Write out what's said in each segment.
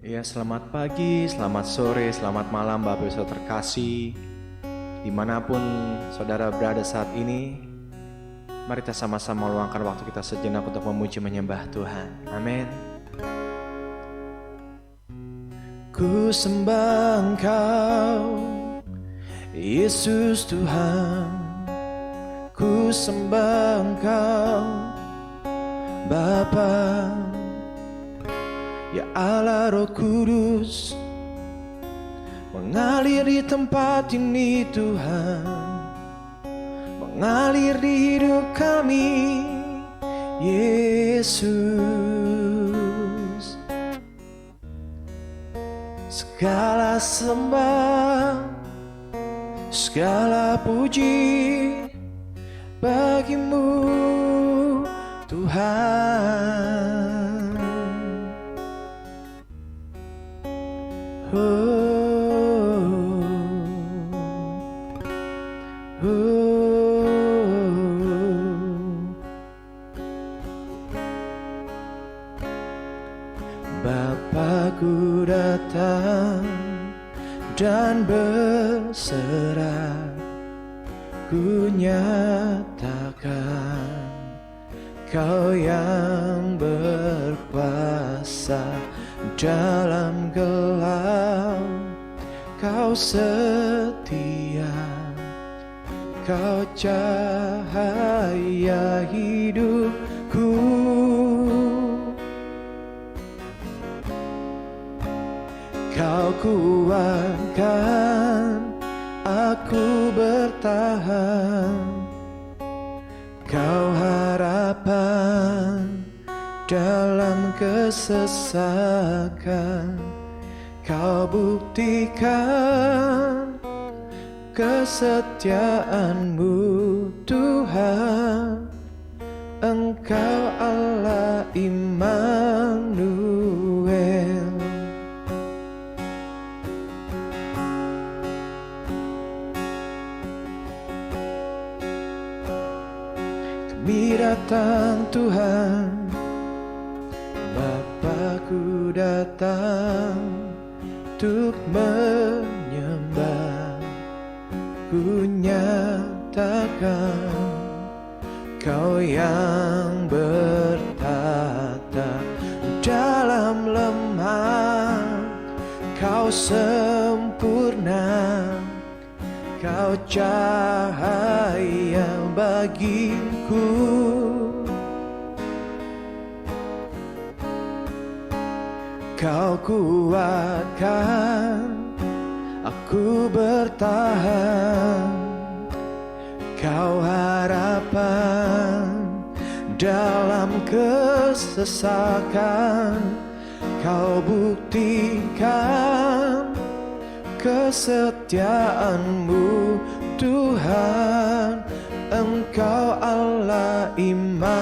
Ya, selamat pagi, selamat sore, selamat malam Bapak Ibu Saudara terkasih. Dimanapun saudara berada saat ini, mari kita sama-sama meluangkan waktu kita sejenak untuk memuji menyembah Tuhan. Amin. Ku sembah Engkau, Yesus Tuhan. Ku sembah Engkau, Bapa. Ya Allah Roh Kudus, mengalir di tempat ini Tuhan, mengalir di hidup kami, Yesus. Segala sembah, segala puji bagimu Tuhan. Bapakku datang dan berserah, ku nyatakan Kau yang berkuasa dalam gelap. Kau setia, Kau cahaya hidupku. Kau kuatkan aku bertahan. Kau harapan dalam kesesakan. Kau buktikan kesetiaanmu Tuhan. Engkau Allah Immanuel. Kami datang Tuhan, Bapakku datang untuk menyembah. Ku nyatakan Kau yang bertata dalam lemah. Kau sempurna, Kau cahaya bagiku. Kau kuatkan aku bertahan. Kau harapan dalam kesesakan. Kau buktikan kesetiaanmu Tuhan. Engkau Allah Immanuel.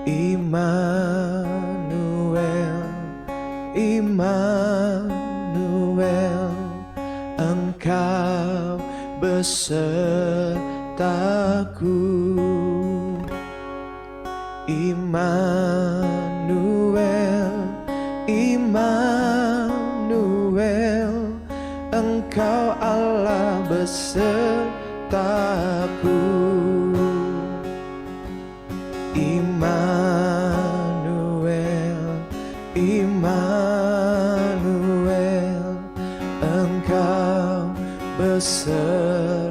Immanuel, Immanuel, Engkau besertaku. Immanuel, Immanuel, Engkau Allah besertaku. Immanuel, Immanuel, Engkau besertaku.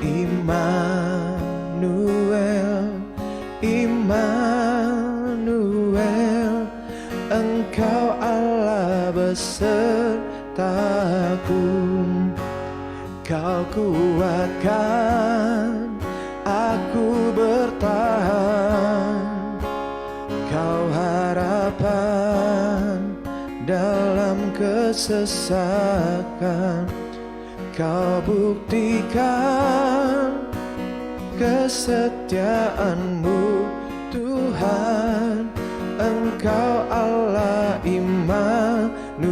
Immanuel, Immanuel, Engkau Allah besertaku. Kau kuatkan aku bertahan. Kau harapan dalam kesesakan. Kau buktikan kesetiaanmu Tuhan. Engkau Allah Immanuel.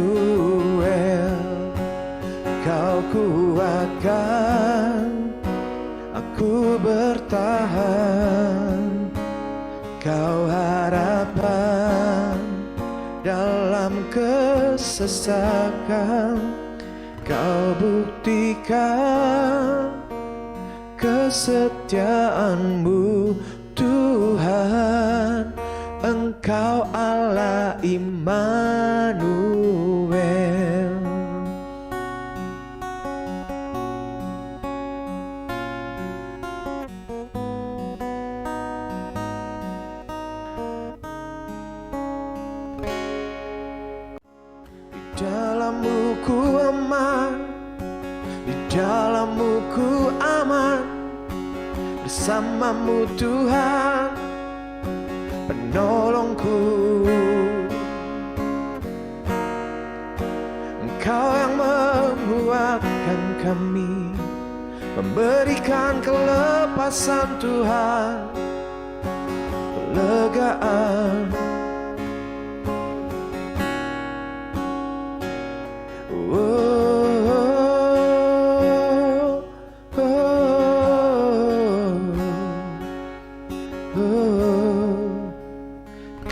Kau kuatkan aku bertahan. kesesakan, Kau buktikan kesetiaan-Mu Tuhan. Engkau Allah Immanuel. Di dalam-Mu ku aman, di dalam-Mu ku aman, bersama-Mu Tuhan, penolongku. Engkau yang menguatkan kami, memberikan kelepasan Tuhan, kelegaan.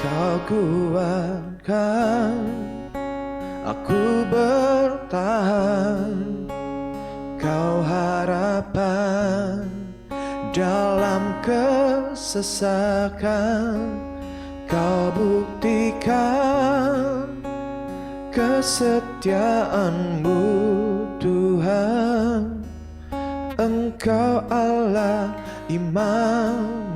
Kau kuatkan aku bertahan, Kau harapan dalam kesesakan, Kau buktikan kesetiaan-Mu Tuhan. Engkau Allah Immanuel.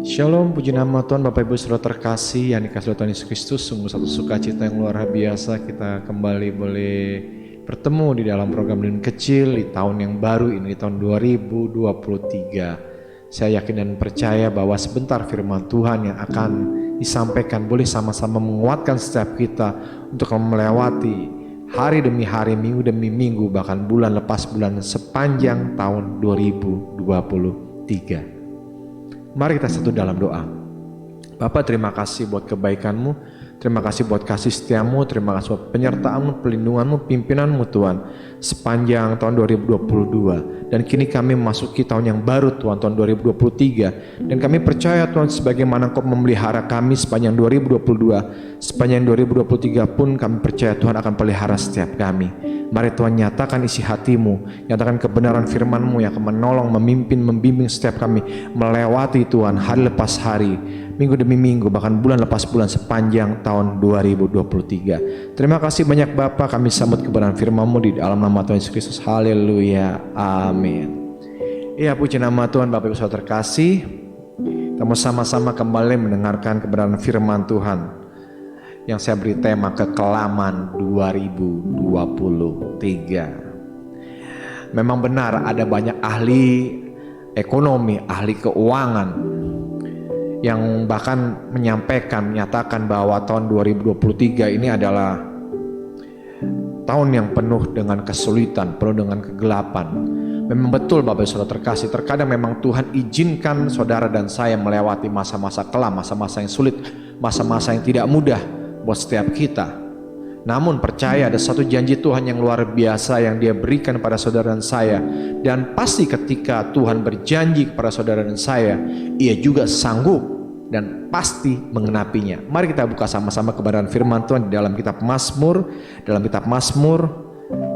Shalom, puji nama Tuhan. Bapak Ibu saudara terkasih yang dikasihi Tuhan Yesus Kristus, sungguh satu sukacita yang luar biasa kita kembali boleh bertemu di dalam program Renungan Kecil di tahun yang baru ini, di tahun 2023. Saya yakin dan percaya bahwa sebentar firman Tuhan yang akan disampaikan boleh sama-sama menguatkan setiap kita untuk melewati hari demi hari, minggu demi minggu, bahkan bulan lepas bulan sepanjang tahun 2023. Mari kita satu dalam doa. Bapa, terima kasih buat kebaikan-Mu, terima kasih buat kasih setia-Mu, terima kasih buat penyertaan-Mu, pelindungan-Mu, pimpinan-Mu Tuhan sepanjang tahun 2022. Dan kini kami memasuki tahun yang baru Tuhan, tahun 2023. Dan kami percaya Tuhan, sebagaimana Engkau memelihara kami sepanjang 2022, sepanjang 2023 pun kami percaya Tuhan akan pelihara setiap kami. Mari Tuhan, nyatakan isi hati-Mu, nyatakan kebenaran firman-Mu yang akan menolong, memimpin, membimbing setiap kami melewati Tuhan hari lepas hari, minggu demi minggu, bahkan bulan lepas bulan sepanjang tahun 2023. Terima kasih banyak Bapa, kami sambut kebenaran firman-Mu di dalam nama Tuhan Yesus Kristus. Haleluya, amin. Ya, puji nama Tuhan. Bapak Ibu saudara terkasih, kita mau sama-sama kembali mendengarkan kebenaran firman Tuhan yang saya beri tema kekelaman 2023. Memang benar ada banyak ahli ekonomi, ahli keuangan yang bahkan menyatakan bahwa tahun 2023 ini adalah tahun yang penuh dengan kesulitan, penuh dengan kegelapan. Memang betul Bapak saudara terkasih, terkadang memang Tuhan izinkan saudara dan saya melewati masa-masa kelam, masa-masa yang sulit, masa-masa yang tidak mudah buat setiap kita. Namun percaya ada satu janji Tuhan yang luar biasa yang Dia berikan pada saudara dan saya. Dan pasti ketika Tuhan berjanji kepada saudara dan saya, Ia juga sanggup dan pasti mengenapinya. Mari kita buka sama-sama kebenaran firman Tuhan di dalam kitab Mazmur,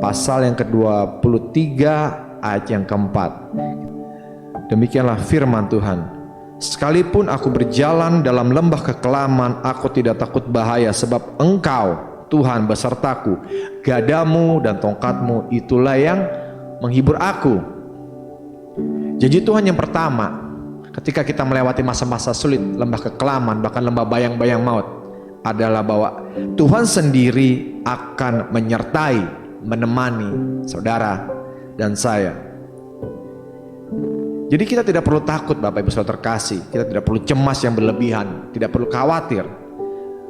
pasal yang ke-23 ayat yang keempat. Demikianlah firman Tuhan. Sekalipun aku berjalan dalam lembah kekelaman, aku tidak takut bahaya, sebab Engkau Tuhan besertaku, gadamu dan tongkatmu itulah yang menghibur aku. Jadi Tuhan yang pertama, ketika kita melewati masa-masa sulit, lembah kekelaman, bahkan lembah bayang-bayang maut, adalah bahwa Tuhan sendiri akan menyertai, menemani saudara dan saya. Jadi kita tidak perlu takut Bapak Ibu saudara terkasih, kita tidak perlu cemas yang berlebihan, tidak perlu khawatir,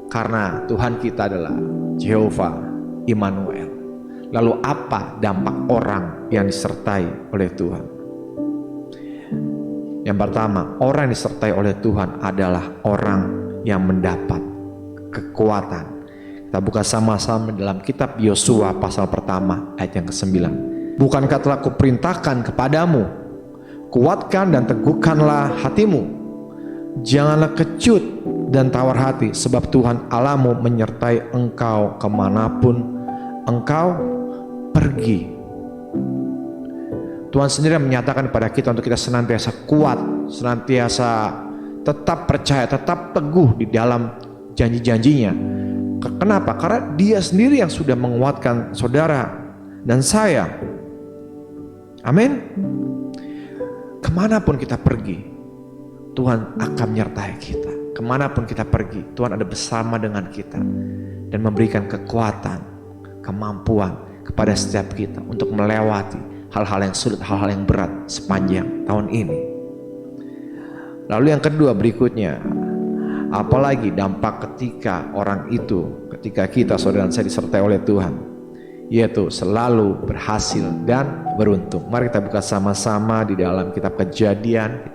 karena Tuhan kita adalah Jehovah Immanuel. Lalu apa dampak orang yang disertai oleh Tuhan? Yang pertama, orang yang disertai oleh Tuhan adalah orang yang mendapat kekuatan. Kita buka sama-sama dalam kitab Yosua pasal pertama ayat yang ke-9. Bukankah telah kuperintahkan kepadamu, kuatkan dan teguhkanlah hatimu. Janganlah kecut dan tawar hati, sebab Tuhan Allahmu menyertai engkau kemanapun engkau pergi. Tuhan sendiri menyatakan kepada kita untuk kita senantiasa kuat, senantiasa tetap percaya, tetap teguh di dalam janji-janjinya. Kenapa? Karena Dia sendiri yang sudah menguatkan saudara dan saya. Amin. Kemanapun kita pergi, Tuhan akan menyertai kita. Kemanapun kita pergi, Tuhan ada bersama dengan kita dan memberikan kekuatan, kemampuan kepada setiap kita untuk melewati hal-hal yang sulit, hal-hal yang berat sepanjang tahun ini. Lalu yang kedua berikutnya, apalagi dampak ketika orang itu, ketika kita saudara dan saya disertai oleh Tuhan, yaitu selalu berhasil dan beruntung. Mari kita buka sama-sama di dalam kitab Kejadian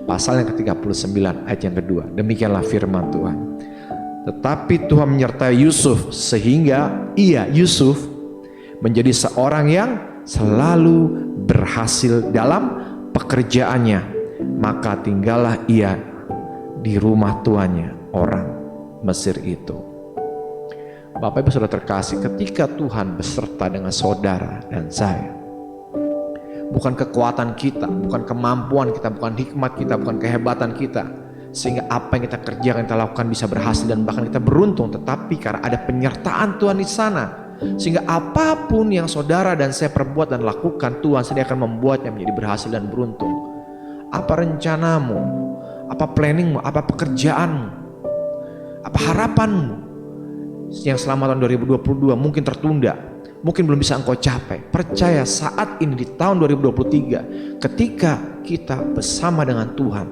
pasal yang ke-39 ayat yang kedua. Demikianlah firman Tuhan. Tetapi Tuhan menyertai Yusuf sehingga Yusuf menjadi seorang yang selalu berhasil dalam pekerjaannya. Maka tinggallah ia di rumah tuannya, orang Mesir itu. Bapak Ibu saudara terkasih, ketika Tuhan beserta dengan saudara dan saya, bukan kekuatan kita, bukan kemampuan kita, bukan hikmat kita, bukan kehebatan kita, sehingga apa yang kita kerjakan, kita lakukan bisa berhasil dan bahkan kita beruntung, tetapi karena ada penyertaan Tuhan di sana, sehingga apapun yang saudara dan saya perbuat dan lakukan, Tuhan sendiri akan membuatnya menjadi berhasil dan beruntung. Apa rencanamu, apa planningmu, apa pekerjaanmu, apa harapanmu yang selama tahun 2022 mungkin tertunda, mungkin belum bisa engkau capai. Percaya saat ini di tahun 2023, ketika kita bersama dengan Tuhan,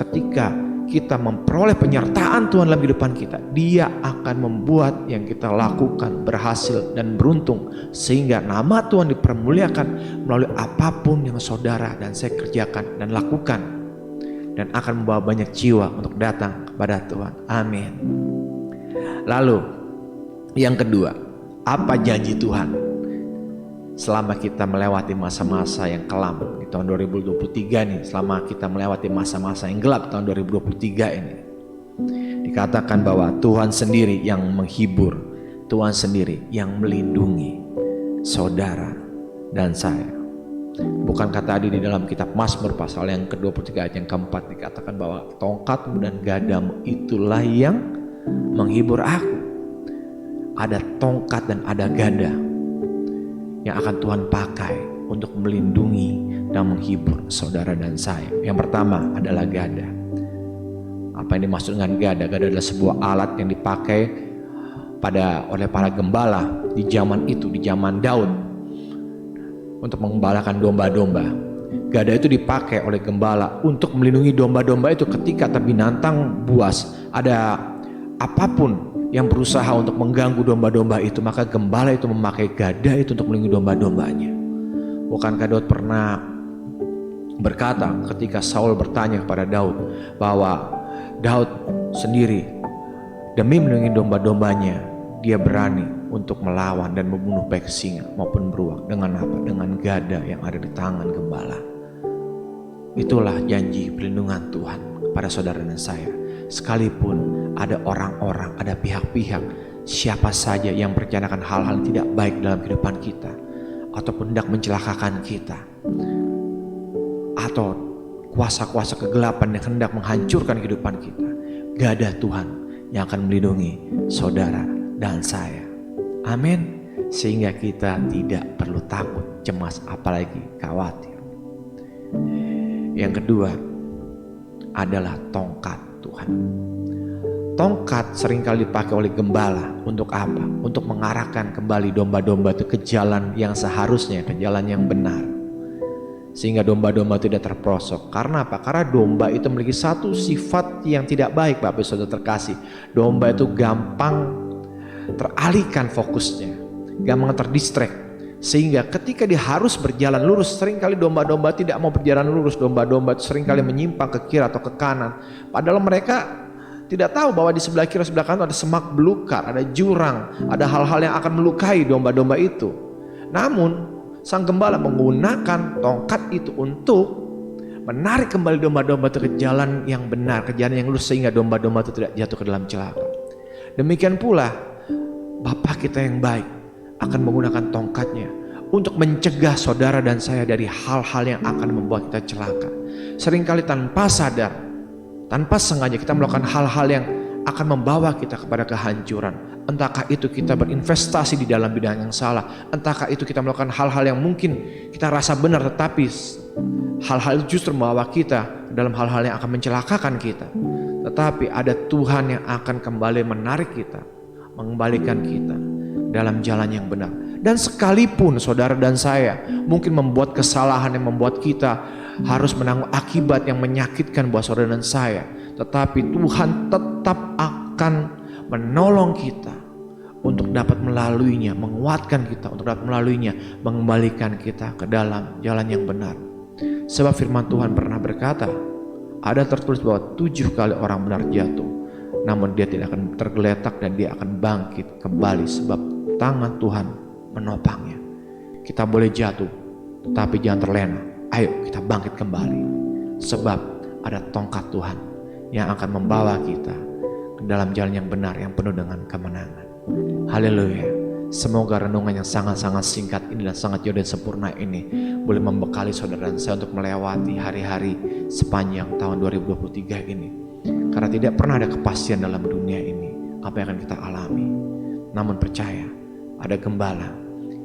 ketika kita memperoleh penyertaan Tuhan dalam kehidupan kita, Dia akan membuat yang kita lakukan berhasil dan beruntung, sehingga nama Tuhan dipermuliakan melalui apapun yang saudara dan saya kerjakan dan lakukan, dan akan membawa banyak jiwa untuk datang kepada Tuhan. Amin. Lalu yang kedua, apa janji Tuhan selama kita melewati masa-masa yang kelam di tahun 2023 nih, selama kita melewati masa-masa yang gelap tahun 2023 ini? Dikatakan bahwa Tuhan sendiri yang menghibur, Tuhan sendiri yang melindungi saudara dan saya. Bukankah tadi di dalam kitab Mazmur pasal yang ke-23 ayat yang keempat dikatakan bahwa tongkatmu dan gadamu itulah yang menghibur aku. Ada tongkat dan ada gada yang akan Tuhan pakai untuk melindungi dan menghibur saudara dan saya. Yang pertama adalah gada. Apa yang dimaksud dengan gada? Gada adalah sebuah alat yang dipakai oleh para gembala di zaman itu, di zaman Daud, untuk mengembalakan domba-domba. Gada itu dipakai oleh gembala untuk melindungi domba-domba itu ketika binatang buas, ada apapun yang berusaha untuk mengganggu domba-domba itu, maka gembala itu memakai gada itu untuk melindungi domba-dombanya. Bukankah Daud pernah berkata ketika Saul bertanya kepada Daud bahwa Daud sendiri demi melindungi domba-dombanya, dia berani untuk melawan dan membunuh baik singa maupun beruang dengan apa? Dengan gada yang ada di tangan gembala. Itulah janji perlindungan Tuhan kepada saudara dan saya. Sekalipun ada orang-orang, ada pihak-pihak, siapa saja yang merencanakan hal-hal yang tidak baik dalam kehidupan kita, ataupun hendak mencelakakan kita, atau kuasa-kuasa kegelapan yang hendak menghancurkan kehidupan kita, gada Tuhan yang akan melindungi saudara dan saya. Amin. Sehingga kita tidak perlu takut, cemas, apalagi khawatir. Yang kedua adalah tongkat Tuhan. Tongkat seringkali dipakai oleh gembala untuk apa? Untuk mengarahkan kembali domba-domba itu ke jalan yang seharusnya, ke jalan yang benar, sehingga domba-domba tidak terperosok. Karena apa? Karena domba itu memiliki satu sifat yang tidak baik, Bapak Saudara terkasih. Domba itu gampang teralihkan fokusnya, gampang terdistract, sehingga ketika dia harus berjalan lurus, seringkali domba-domba tidak mau berjalan lurus. Domba-domba seringkali menyimpang ke kiri atau ke kanan, padahal mereka tidak tahu bahwa di sebelah kiri sebelah kanan ada semak belukar, ada jurang, ada hal-hal yang akan melukai domba-domba itu. Namun Sang gembala menggunakan tongkat itu untuk menarik kembali domba-domba itu ke jalan yang benar, ke jalan yang lurus, sehingga domba-domba itu tidak jatuh ke dalam celaka. Demikian pula Bapa kita yang baik akan menggunakan tongkatnya untuk mencegah saudara dan saya dari hal-hal yang akan membuat kita celaka. Seringkali tanpa sadar, tanpa sengaja kita melakukan hal-hal yang akan membawa kita kepada kehancuran. Entahkah itu kita berinvestasi di dalam bidang yang salah, entahkah itu kita melakukan hal-hal yang mungkin kita rasa benar, tetapi hal-hal itu justru membawa kita dalam hal-hal yang akan mencelakakan kita. Tetapi ada Tuhan yang akan kembali menarik kita, mengembalikan kita dalam jalan yang benar. Dan sekalipun saudara dan saya mungkin membuat kesalahan yang membuat kita harus menanggung akibat yang menyakitkan buat saudara dan saya, tetapi Tuhan tetap akan menolong kita untuk dapat melaluinya, menguatkan kita untuk dapat melaluinya, mengembalikan kita ke dalam jalan yang benar. Sebab firman Tuhan pernah berkata, ada tertulis bahwa 7 kali orang benar jatuh, namun dia tidak akan tergeletak dan dia akan bangkit kembali, sebab tangan Tuhan menopangnya. Kita boleh jatuh, tetapi jangan terlena. Ayo kita bangkit kembali, sebab ada tongkat Tuhan yang akan membawa kita ke dalam jalan yang benar, yang penuh dengan kemenangan. Haleluya. Semoga renungan yang sangat-sangat singkat ini dan sangat jauh dan sempurna ini boleh membekali saudara dan saya untuk melewati hari-hari sepanjang tahun 2023 ini. Karena tidak pernah ada kepastian dalam dunia ini apa yang akan kita alami. Namun percaya, ada gembala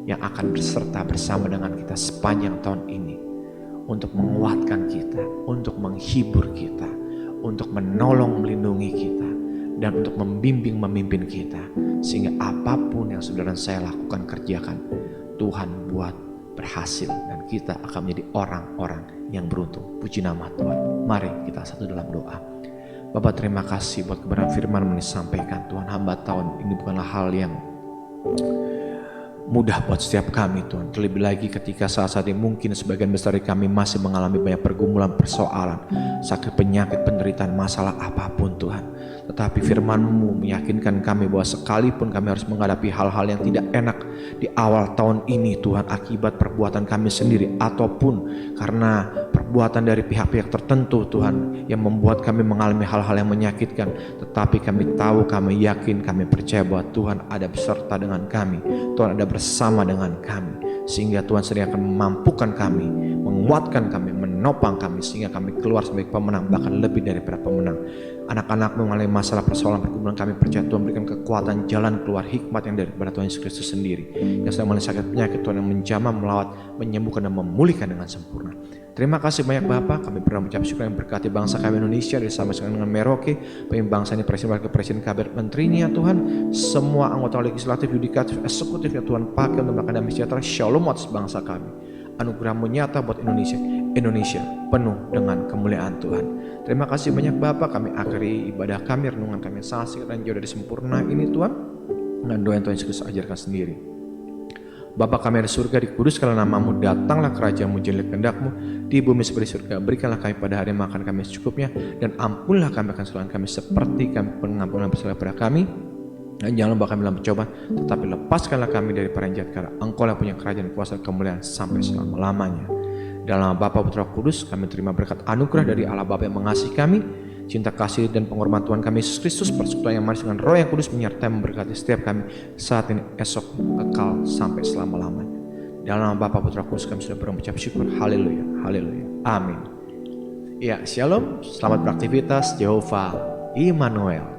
yang akan berserta bersama dengan kita sepanjang tahun ini untuk menguatkan kita, untuk menghibur kita, untuk menolong melindungi kita, dan untuk membimbing memimpin kita, sehingga apapun yang saudara dan saya lakukan, kerjakan, Tuhan buat berhasil dan kita akan menjadi orang-orang yang beruntung. Puji nama Tuhan. Mari kita satu dalam doa. Bapa, terima kasih buat kebenaran firman yang disampaikan. Tuhan, hamba tahun ini bukanlah hal yang mudah buat setiap kami, Tuhan. Terlebih lagi ketika saat-saat ini mungkin sebagian besar dari kami masih mengalami banyak pergumulan, persoalan, sakit, penyakit, penderitaan, masalah apapun, Tuhan. Tetapi firman-Mu meyakinkan kami bahwa sekalipun kami harus menghadapi hal-hal yang tidak enak di awal tahun ini, Tuhan, akibat perbuatan kami sendiri ataupun karena perbuatan dari pihak-pihak tertentu, Tuhan, yang membuat kami mengalami hal-hal yang menyakitkan. Tetapi kami tahu, kami yakin, kami percaya bahwa Tuhan ada beserta dengan kami, Tuhan ada bersama dengan kami, sehingga Tuhan sendiri akan memampukan kami, menguatkan kami, menopang kami, sehingga kami keluar sebagai pemenang, bahkan lebih daripada pemenang. Anak-anak mengalami masalah, persoalan, pergumulan, kami percaya Tuhan berikan kekuatan, jalan keluar, hikmat yang daripada Tuhan Yesus Kristus sendiri, yang sedang mengalami sakit penyakit, Tuhan yang menjamah, melawat, menyembuhkan dan memulihkan dengan sempurna. Terima kasih banyak Bapak, kami pernah mengucap syukur yang berkati bangsa kami Indonesia, bersama dengan Merauke, pemimpin bangsa ini, presiden, wakil presiden, kabinet menterinya, Tuhan, semua anggota legislatif, yudikatif, eksekutif, ya Tuhan pakai untuk melakukan damai sejahtera, shalom atas bangsa kami. Anugerah-Mu nyata buat Indonesia, Indonesia penuh dengan kemuliaan Tuhan. Terima kasih banyak Bapak, kami akhiri ibadah kami, renungan kami sangat singkat dan jauh dari sempurna ini, Tuhan, dengan doa yang Tuhan Yesus ajarkan sendiri. Bapa kami di surga, dikuduskanlah nama-Mu, datanglah kerajaan-Mu, jadilah kehendak-Mu di bumi seperti surga. Berikanlah kami pada hari makan kami secukupnya, dan ampunlah kami akan kesalahan kami seperti kami pengampunan bersalah pada kami. Dan jangan lupa kami dalam pencobaan, tetapi lepaskanlah kami dari para yang jahat, karena Engkau yang punya kerajaan, kuasa, kemuliaan sampai selama-lamanya. Dalam nama Bapa, Putra, Kudus, kami terima berkat anugerah dari Allah Bapa yang mengasihi kami, cinta kasih dan pengorbanan Tuhan kami Yesus Kristus, persekutuan yang manis dengan Roh yang Kudus menyertai memberkati setiap kami saat ini, esok, kekal sampai selama-lamanya. Dalam nama Bapa, Putra, Kudus kami sudah berucap syukur. Haleluya, haleluya, amin. Ya, shalom, selamat beraktivitas. Jehovah Immanuel.